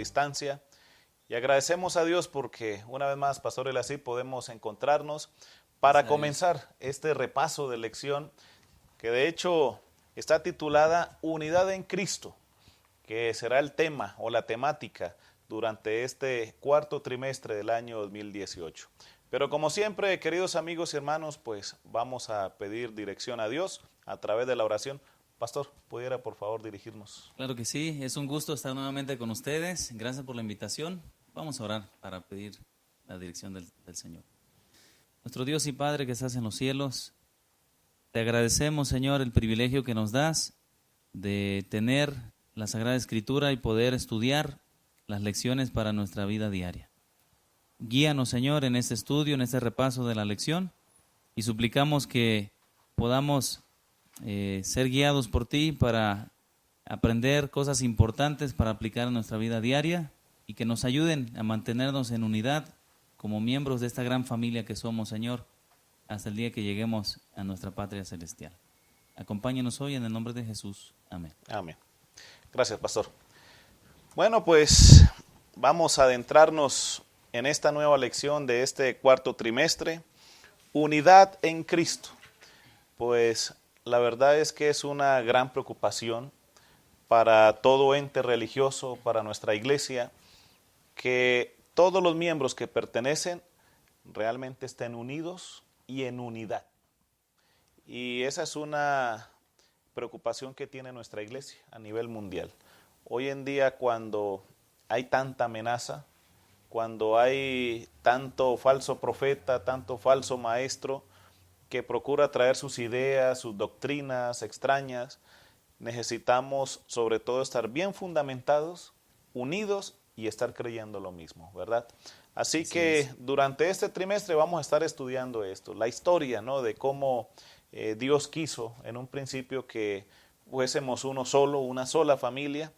distancia. Y agradecemos a Dios porque una vez más, Pastor Elasí, podemos encontrarnos para comenzar este repaso de lección que de hecho está titulada Unidad en Cristo, que será el tema o la temática durante este cuarto trimestre del año 2018. Pero como siempre, queridos amigos y hermanos, pues vamos a pedir dirección a Dios a través de la oración. Pastor, ¿pudiera por favor dirigirnos? Claro que sí, es un gusto estar nuevamente con ustedes. Gracias por la invitación. Vamos a orar para pedir la dirección del Señor. Nuestro Dios y Padre que estás en los cielos, te agradecemos, Señor, el privilegio que nos das de tener la Sagrada Escritura y poder estudiar las lecciones para nuestra vida diaria. Guíanos, Señor, en este estudio, en este repaso de la lección, y suplicamos que podamos ser guiados por ti para aprender cosas importantes para aplicar en nuestra vida diaria y que nos ayuden a mantenernos en unidad como miembros de esta gran familia que somos, Señor, hasta el día que lleguemos a nuestra patria celestial. Acompáñenos hoy en el nombre de Jesús. Amén. Amén. Gracias, Pastor. Bueno, pues vamos a adentrarnos en esta nueva lección de este cuarto trimestre, Unidad en Cristo. Pues la verdad es que es una gran preocupación para todo ente religioso, para nuestra iglesia, que todos los miembros que pertenecen realmente estén unidos y en unidad. Y esa es una preocupación que tiene nuestra iglesia a nivel mundial. Hoy en día, cuando hay tanta amenaza, cuando hay tanto falso profeta, tanto falso maestro que procura traer sus ideas, sus doctrinas extrañas, necesitamos sobre todo estar bien fundamentados, unidos y estar creyendo lo mismo, ¿verdad? Así que durante este trimestre vamos a estar estudiando esto, la historia, ¿no?, de cómo Dios quiso en un principio que fuésemos uno solo, una sola familia,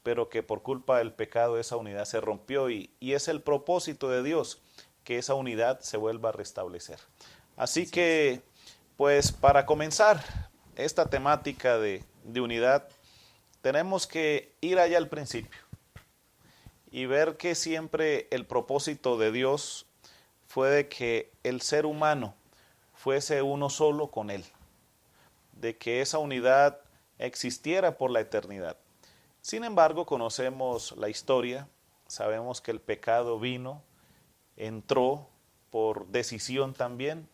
pero que por culpa del pecado esa unidad se rompió y es el propósito de Dios que esa unidad se vuelva a restablecer. Así que, pues para comenzar esta temática de unidad, tenemos que ir allá al principio y ver que siempre el propósito de Dios fue de que el ser humano fuese uno solo con Él, de que esa unidad existiera por la eternidad. Sin embargo, conocemos la historia, sabemos que el pecado vino, entró por decisión también,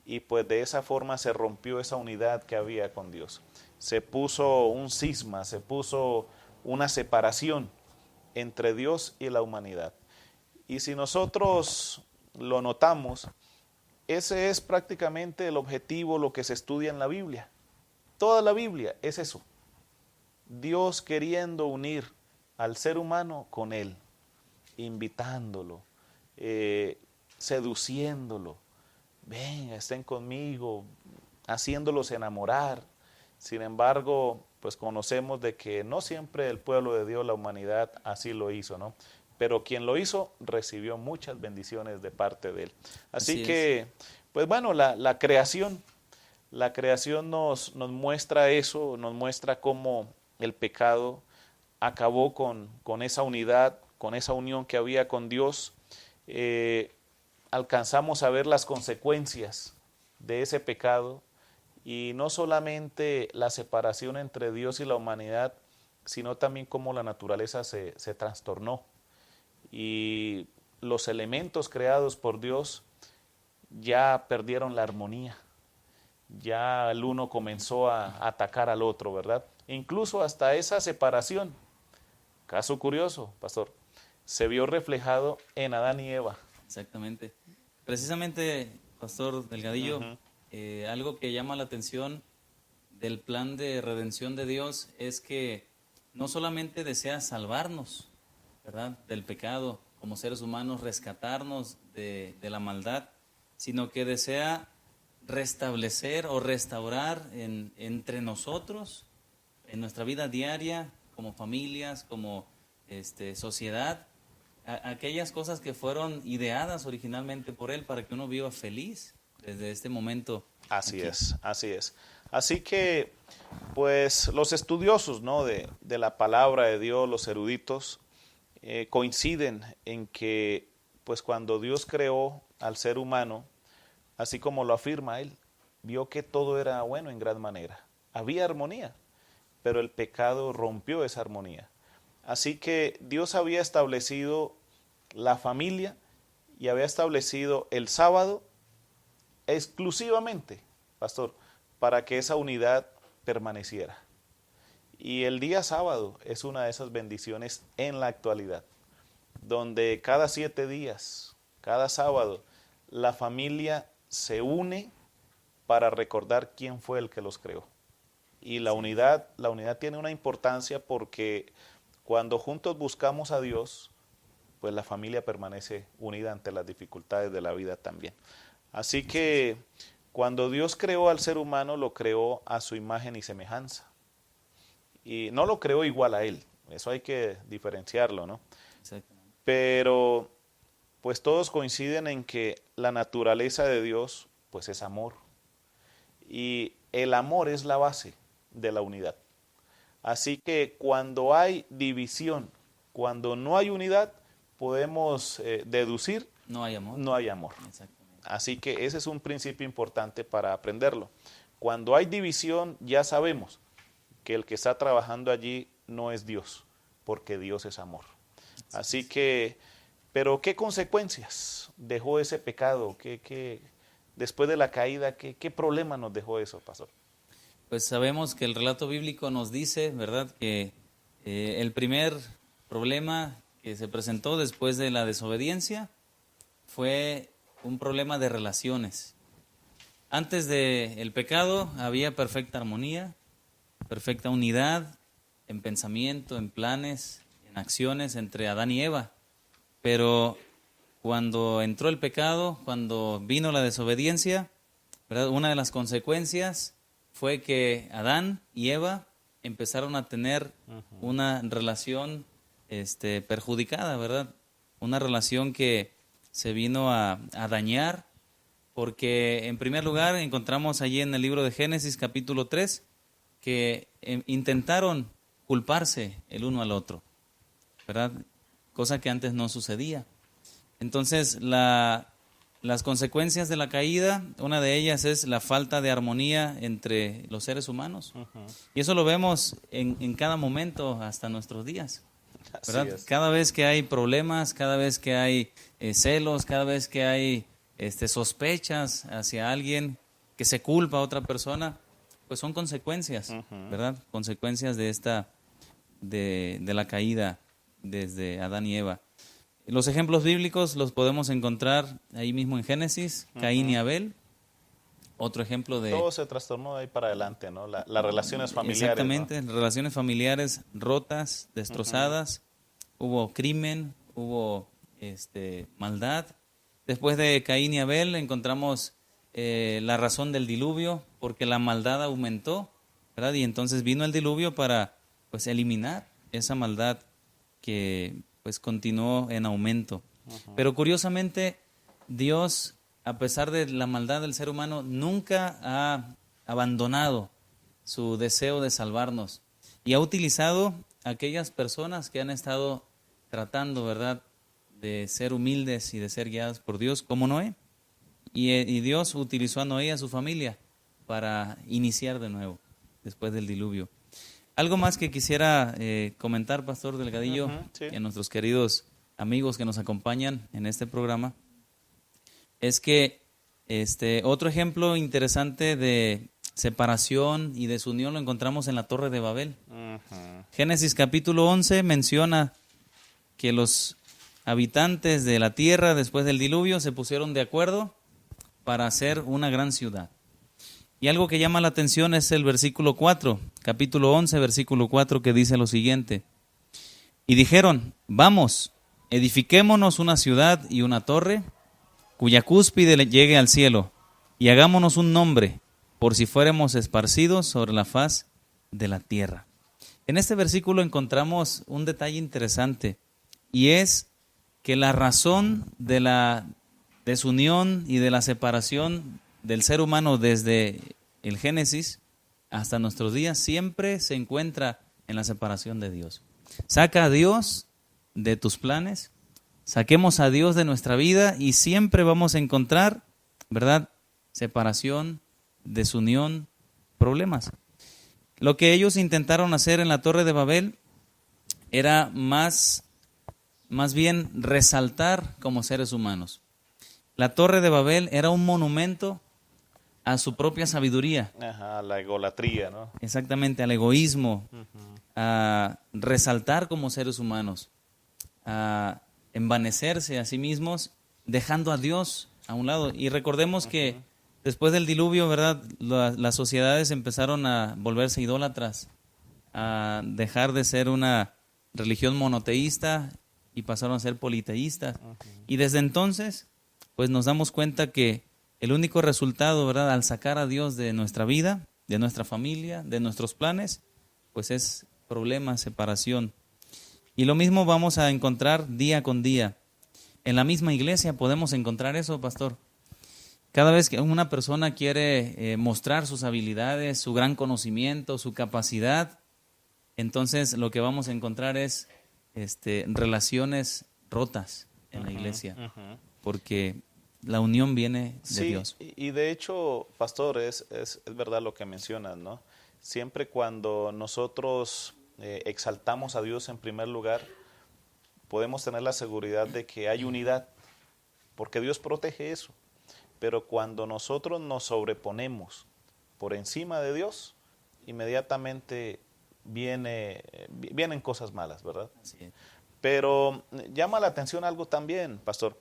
y pues de esa forma se rompió esa unidad que había con Dios. Se puso un cisma, se puso una separación entre Dios y la humanidad. Y si nosotros lo notamos, ese es prácticamente el objetivo, lo que se estudia en la Biblia. Toda la Biblia es eso. Dios queriendo unir al ser humano con Él, invitándolo, seduciéndolo. Venga, estén conmigo, haciéndolos enamorar. Sin embargo, pues conocemos de que no siempre el pueblo de Dios, la humanidad, así lo hizo, ¿no? Pero quien lo hizo recibió muchas bendiciones de parte de Él. Así que, pues bueno, la creación nos muestra eso, nos muestra cómo el pecado acabó con esa unidad, con esa unión que había con Dios. Alcanzamos a ver las consecuencias de ese pecado y no solamente la separación entre Dios y la humanidad, sino también cómo la naturaleza se trastornó y los elementos creados por Dios ya perdieron la armonía, ya el uno comenzó a atacar al otro, ¿verdad? Incluso hasta esa separación, caso curioso, pastor, se vio reflejado en Adán y Eva. Exactamente. Precisamente, Pastor Delgadillo, algo que llama la atención del plan de redención de Dios es que no solamente desea salvarnos, ¿verdad?, del pecado como seres humanos, rescatarnos de la maldad, sino que desea restablecer o restaurar entre nosotros, en nuestra vida diaria, como familias, como sociedad, aquellas cosas que fueron ideadas originalmente por Él para que uno viva feliz desde este momento. Así es. Así que, pues, los estudiosos, ¿no?, de la palabra de Dios, los eruditos, coinciden en que pues cuando Dios creó al ser humano, así como lo afirma él, vio que todo era bueno en gran manera. Había armonía, pero el pecado rompió esa armonía. Así que Dios había establecido la familia y había establecido el sábado exclusivamente, pastor, para que esa unidad permaneciera. Y el día sábado es una de esas bendiciones en la actualidad, donde cada 7 días, cada sábado, la familia se une para recordar quién fue el que los creó. Y la unidad tiene una importancia porque cuando juntos buscamos a Dios, pues la familia permanece unida ante las dificultades de la vida también. Así que cuando Dios creó al ser humano, lo creó a su imagen y semejanza. Y no lo creó igual a él, eso hay que diferenciarlo, ¿no? Exactamente. Pero pues todos coinciden en que la naturaleza de Dios pues es amor. Y el amor es la base de la unidad. Así que cuando hay división, cuando no hay unidad, podemos deducir No hay amor. no hay amor. Exactamente. Así que ese es un principio importante para aprenderlo. Cuando hay división, ya sabemos que el que está trabajando allí no es Dios, porque Dios es amor. Así que, pero ¿qué consecuencias dejó ese pecado? Después de la caída, ¿qué problema nos dejó eso, pastor? Pues sabemos que el relato bíblico nos dice, ¿verdad?, que el primer problema que se presentó después de la desobediencia fue un problema de relaciones. Antes del pecado había perfecta armonía, perfecta unidad en pensamiento, en planes, en acciones entre Adán y Eva. Pero cuando entró el pecado, cuando vino la desobediencia, ¿verdad?, una de las consecuencias fue que Adán y Eva empezaron a tener una relación perjudicada, ¿verdad? Una relación que se vino a dañar, porque en primer lugar encontramos allí en el libro de Génesis capítulo 3 que intentaron culparse el uno al otro, ¿verdad? Cosa que antes no sucedía. Entonces las consecuencias de la caída, una de ellas es la falta de armonía entre los seres humanos. Y eso lo vemos en cada momento hasta nuestros días, ¿verdad? Cada vez que hay problemas, cada vez que hay celos, cada vez que hay sospechas hacia alguien, que se culpa a otra persona, pues son consecuencias, ¿verdad? Consecuencias de la caída desde Adán y Eva. Los ejemplos bíblicos los podemos encontrar ahí mismo en Génesis, Caín y Abel. Otro ejemplo de... Todo se trastornó de ahí para adelante, ¿no? Las relaciones familiares. Exactamente, ¿no? Relaciones familiares rotas, destrozadas. Hubo crimen, hubo maldad. Después de Caín y Abel encontramos la razón del diluvio, porque la maldad aumentó, ¿verdad? Y entonces vino el diluvio para pues eliminar esa maldad que pues continuó en aumento. Pero curiosamente, Dios, a pesar de la maldad del ser humano, nunca ha abandonado su deseo de salvarnos y ha utilizado a aquellas personas que han estado tratando, ¿verdad?, de ser humildes y de ser guiadas por Dios, como Noé. Y Dios utilizó a Noé y a su familia para iniciar de nuevo, después del diluvio. Algo más que quisiera comentar, Pastor Delgadillo, sí. y a nuestros queridos amigos que nos acompañan en este programa, es que otro ejemplo interesante de separación y desunión lo encontramos en la Torre de Babel. Génesis capítulo 11 menciona que los habitantes de la tierra después del diluvio se pusieron de acuerdo para hacer una gran ciudad. Y algo que llama la atención es el versículo 4, capítulo 11, versículo 4, que dice lo siguiente: y dijeron, vamos, edifiquémonos una ciudad y una torre, cuya cúspide llegue al cielo, y hagámonos un nombre, por si fuéramos esparcidos sobre la faz de la tierra. En este versículo encontramos un detalle interesante, y es que la razón de la desunión y de la separación del ser humano desde el Génesis hasta nuestros días siempre se encuentra en la separación de Dios. Saca a Dios de tus planes, saquemos a Dios de nuestra vida y siempre vamos a encontrar, ¿verdad?, separación, desunión, problemas. Lo que ellos intentaron hacer en la Torre de Babel era más bien resaltar como seres humanos. La Torre de Babel era un monumento a su propia sabiduría. Ajá, la egolatría, ¿no? Exactamente, al egoísmo, a resaltar como seres humanos, a envanecerse a sí mismos, dejando a Dios a un lado. Y recordemos que después del diluvio, ¿verdad?, las sociedades empezaron a volverse idólatras, a dejar de ser una religión monoteísta y pasaron a ser politeístas. Y desde entonces, pues nos damos cuenta que el único resultado, ¿verdad?, al sacar a Dios de nuestra vida, de nuestra familia, de nuestros planes, pues es problemas, separación. Y lo mismo vamos a encontrar día con día. En la misma iglesia podemos encontrar eso, pastor. Cada vez que una persona quiere mostrar sus habilidades, su gran conocimiento, su capacidad, entonces lo que vamos a encontrar es relaciones rotas en la iglesia, porque la unión viene de Dios. Y de hecho, pastor, es verdad lo que mencionas, ¿no? Siempre cuando nosotros exaltamos a Dios en primer lugar, podemos tener la seguridad de que hay unidad, porque Dios protege eso. Pero cuando nosotros nos sobreponemos por encima de Dios, inmediatamente vienen cosas malas, ¿verdad? Así es. Pero llama la atención algo también, pastor,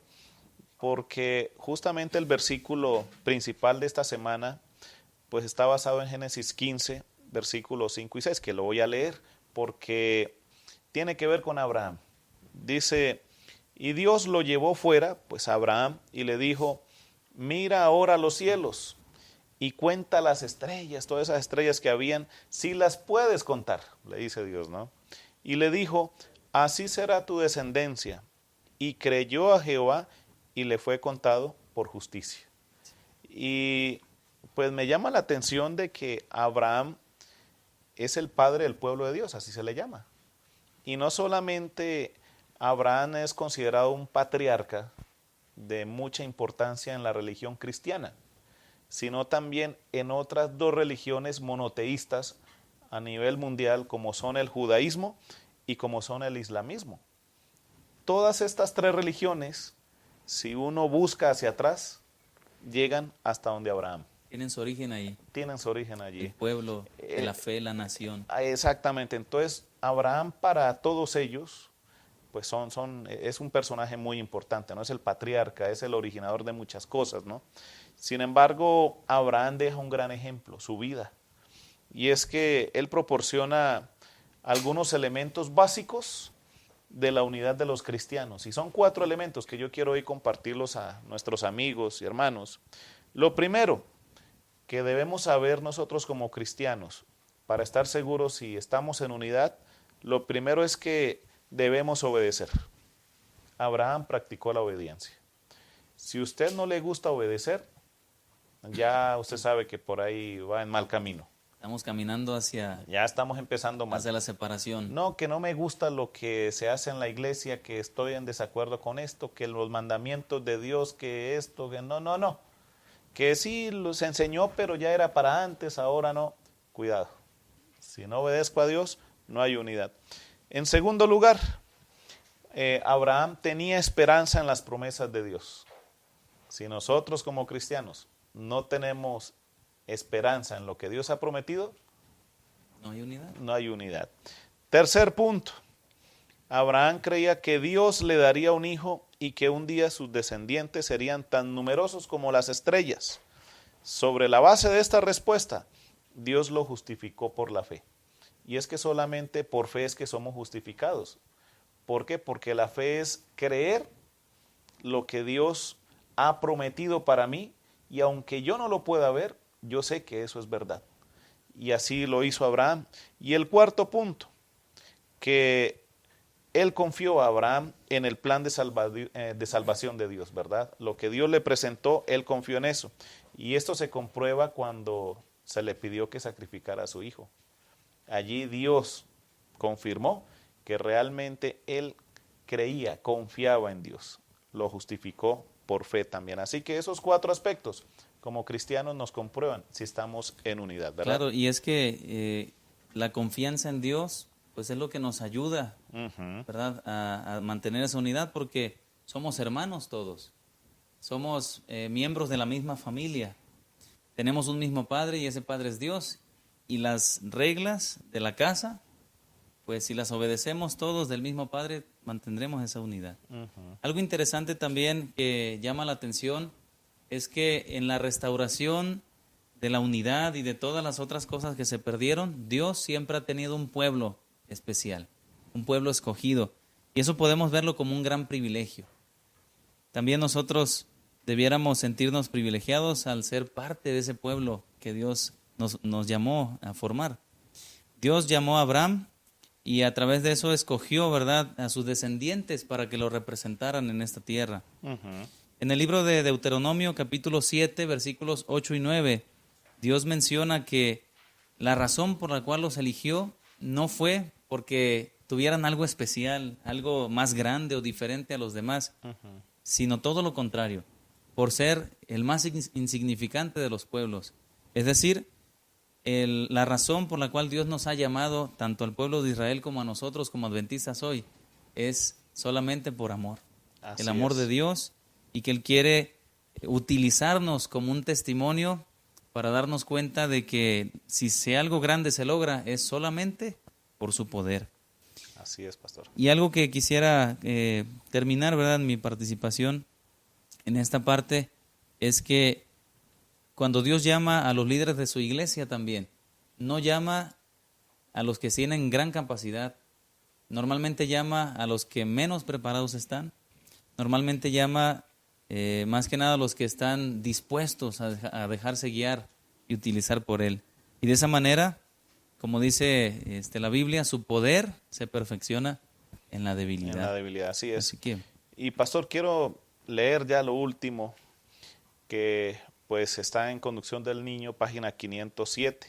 porque justamente el versículo principal de esta semana pues está basado en Génesis 15, versículos 5 y 6, que lo voy a leer porque tiene que ver con Abraham. Dice, y Dios lo llevó fuera, pues a Abraham, y le dijo, mira ahora los cielos y cuenta las estrellas, todas esas estrellas que habían, si las puedes contar, le dice Dios, ¿no? Y le dijo, así será tu descendencia. Y creyó a Jehová y le fue contado por justicia. Y pues me llama la atención de que Abraham es el padre del pueblo de Dios, así se le llama. Y no solamente Abraham es considerado un patriarca de mucha importancia en la religión cristiana, sino también en otras dos religiones monoteístas a nivel mundial, como son el judaísmo y como son el islamismo. Todas estas tres religiones, si uno busca hacia atrás, llegan hasta donde Abraham. Tienen su origen ahí. Tienen su origen allí. El pueblo, la fe, la nación. Exactamente. Entonces, Abraham para todos ellos, pues es un personaje muy importante, ¿no? Es el patriarca, es el originador de muchas cosas, ¿no? Sin embargo, Abraham deja un gran ejemplo, su vida. Y es que él proporciona algunos elementos básicos de la unidad de los cristianos. Y son 4 elementos que yo quiero hoy compartirlos a nuestros amigos y hermanos. Lo primero que debemos saber nosotros como cristianos, para estar seguros si estamos en unidad, lo primero es que debemos obedecer. Abraham practicó la obediencia. Si a usted no le gusta obedecer, ya usted sabe que por ahí va en mal camino. Estamos caminando ya estamos empezando mal. Hacia la separación. No, que no me gusta lo que se hace en la iglesia, que estoy en desacuerdo con esto, que los mandamientos de Dios, que esto, que no. Que sí los enseñó, pero ya era para antes, ahora no. Cuidado. Si no obedezco a Dios, no hay unidad. En segundo lugar, Abraham tenía esperanza en las promesas de Dios. Si nosotros como cristianos no tenemos esperanza en lo que Dios ha prometido, no hay unidad. No hay unidad. Tercer punto, Abraham creía que Dios le daría un hijo y que un día sus descendientes serían tan numerosos como las estrellas. Sobre la base de esta respuesta, Dios lo justificó por la fe. Y es que solamente por fe es que somos justificados. ¿Por qué? Porque la fe es creer lo que Dios ha prometido para mí, y aunque yo no lo pueda ver, yo sé que eso es verdad. Y así lo hizo Abraham. Y el cuarto punto, que él confió a Abraham en el plan de salvación de Dios, ¿verdad? Lo que Dios le presentó, él confió en eso. Y esto se comprueba cuando se le pidió que sacrificara a su hijo. Allí Dios confirmó que realmente él creía, confiaba en Dios. Lo justificó por fe también. Así que esos 4 aspectos, como cristianos, nos comprueban si estamos en unidad, ¿verdad? Claro, y es que la confianza en Dios, pues es lo que nos ayuda, ¿verdad? A mantener esa unidad, porque somos hermanos todos. Somos miembros de la misma familia. Tenemos un mismo Padre y ese Padre es Dios. Y las reglas de la casa, pues si las obedecemos todos del mismo Padre, mantendremos esa unidad. Algo interesante también que llama la atención es que en la restauración de la unidad y de todas las otras cosas que se perdieron, Dios siempre ha tenido un pueblo especial, un pueblo escogido. Y eso podemos verlo como un gran privilegio. También nosotros debiéramos sentirnos privilegiados al ser parte de ese pueblo que Dios nos llamó a formar. Dios llamó a Abraham y a través de eso escogió, ¿verdad?, a sus descendientes para que lo representaran en esta tierra. En el libro de Deuteronomio, capítulo 7, versículos 8 y 9, Dios menciona que la razón por la cual los eligió no fue porque tuvieran algo especial, algo más grande o diferente a los demás, sino todo lo contrario, por ser el más insignificante de los pueblos. Es decir, la razón por la cual Dios nos ha llamado tanto al pueblo de Israel como a nosotros como adventistas hoy es solamente por amor. Así el amor es. de Dios, y que Él quiere utilizarnos como un testimonio para darnos cuenta de que si algo grande se logra es solamente por su poder. Así es, pastor. Y algo que quisiera terminar, ¿verdad?, mi participación en esta parte es que cuando Dios llama a los líderes de su iglesia también, no llama a los que tienen gran capacidad, normalmente llama a los que menos preparados están, normalmente llama más que nada a los que están dispuestos a dejarse guiar y utilizar por Él. Y de esa manera, como dice la Biblia, su poder se perfecciona en la debilidad. En la debilidad, así es. Así que, Y pastor, quiero leer ya lo último, que pues está en Conducción del Niño, página 507.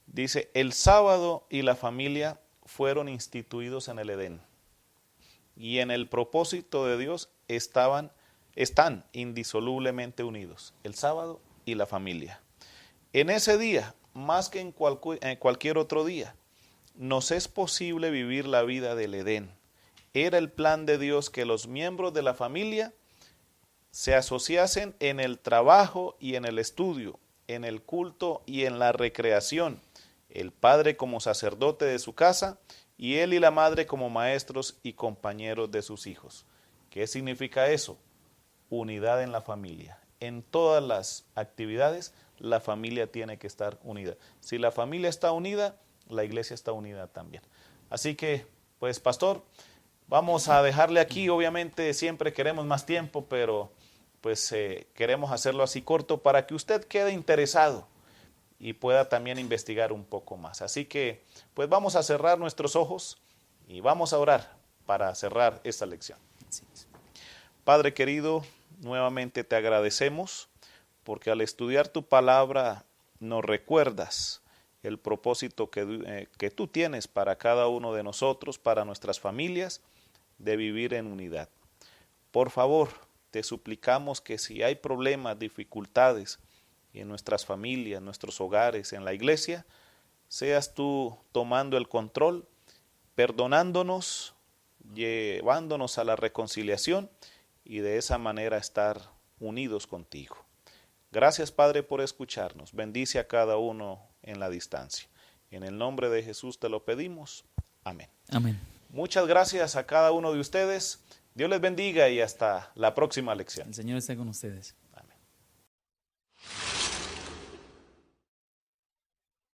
Dice: el sábado y la familia fueron instituidos en el Edén, y en el propósito de Dios están indisolublemente unidos, el sábado y la familia. En ese día, más que en cualquier otro día, nos es posible vivir la vida del Edén. Era el plan de Dios que los miembros de la familia se asociasen en el trabajo y en el estudio, en el culto y en la recreación, el padre como sacerdote de su casa y él y la madre como maestros y compañeros de sus hijos. ¿Qué significa eso? Unidad en la familia. En todas las actividades, la familia tiene que estar unida. Si la familia está unida, la iglesia está unida también. Así que, pues, pastor, vamos a dejarle aquí. Obviamente siempre queremos más tiempo, pero pues queremos hacerlo así corto para que usted quede interesado y pueda también investigar un poco más. Así que, pues vamos a cerrar nuestros ojos y vamos a orar para cerrar esta lección. así es. Padre querido, nuevamente te agradecemos porque al estudiar tu palabra nos recuerdas el propósito que tú tienes para cada uno de nosotros, para nuestras familias, de vivir en unidad. Por favor, te suplicamos que si hay problemas, dificultades en nuestras familias, en nuestros hogares, en la iglesia, seas tú tomando el control, perdonándonos, llevándonos a la reconciliación y de esa manera estar unidos contigo. Gracias, Padre, por escucharnos. Bendice a cada uno en la distancia. En el nombre de Jesús te lo pedimos. Amén. Amén. Muchas gracias a cada uno de ustedes. Dios les bendiga y hasta la próxima lección. El Señor esté con ustedes.